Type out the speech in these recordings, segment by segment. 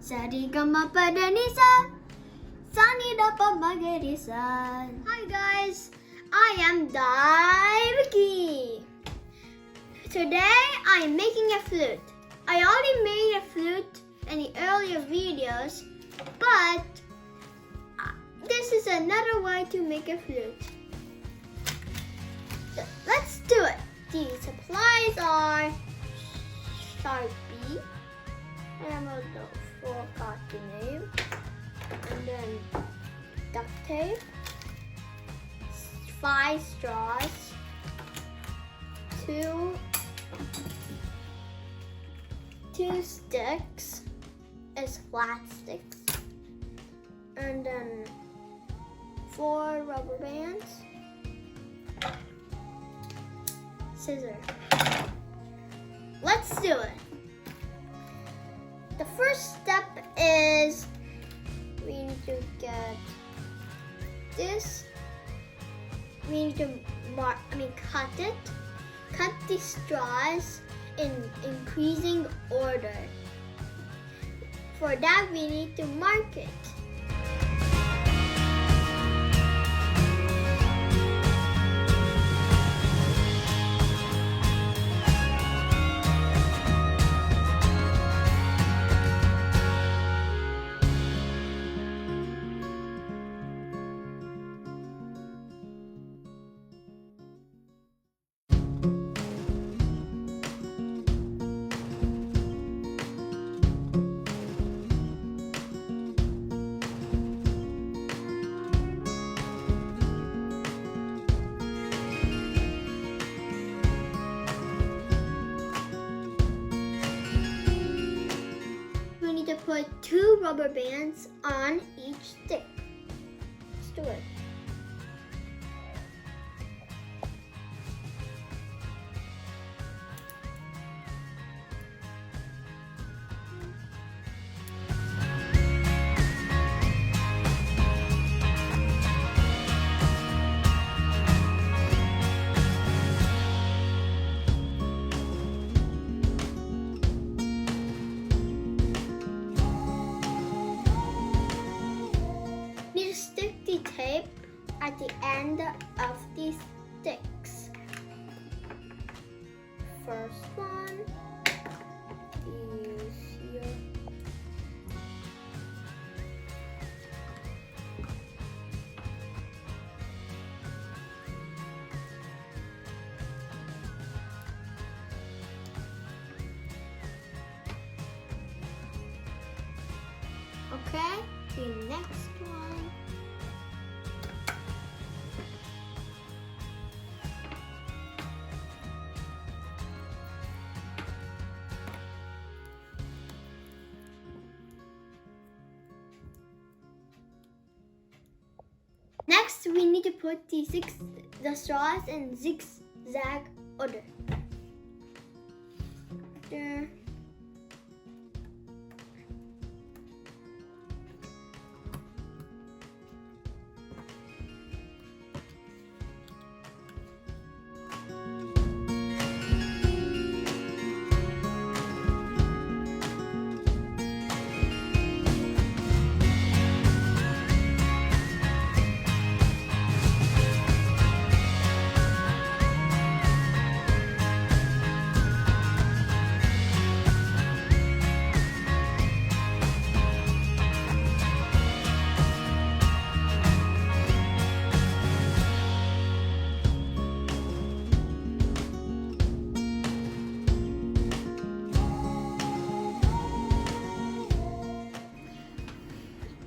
Sa-ri-ga-ma-pa-da-ni-sa, sa-ni-da-pa-ma-ga-ri-sa. Hi guys, I am Vicky. Today I am making a flute. I already made a flute in the earlier videos, but this is another way to make a flute. So let's do it. The supplies are Sharpie, and I'm going for cotton name, and then duct tape, 5 straws, 2 sticks as flat sticks, and then 4 rubber bands, scissors. Let's do it. The first step is we need to get this. We need to cut it. Cut the straws in increasing order. For that, we need to mark it. Put 2 rubber bands on each stick. Let's do it. Stick the tape at the end of the sticks. First one is here. Okay, the next one. Next, we need to put the straws in zigzag order. There.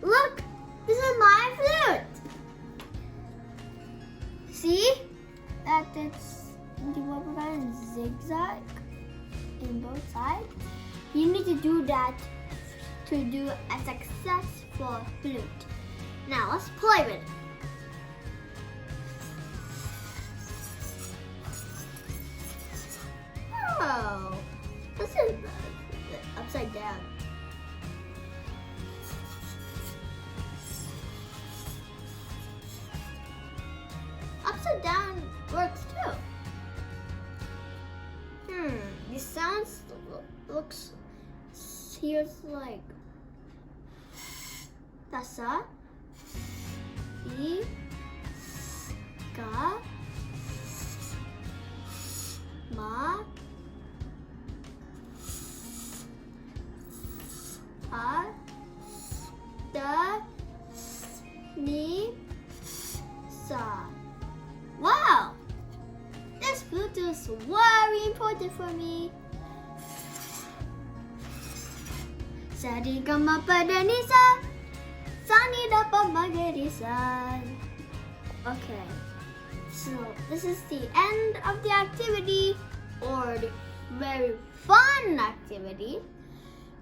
Look, this is my flute. See that it's the rubber band zigzag in both sides? You need to do that to do a successful flute. Now let's play with it. Oh, this is upside down. Upside down works too. The sounds looks here's like Tasa. I. Ka. Ma. A. Da. Ni. Sa. Wow! This flute is very important for me. Sa di ga ma pa da ni sa. Sa ni da pa ma ga di sa. Okay. So this is the end of the activity, or the very fun activity.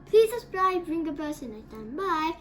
Please subscribe, ring the bell, and next time. Bye.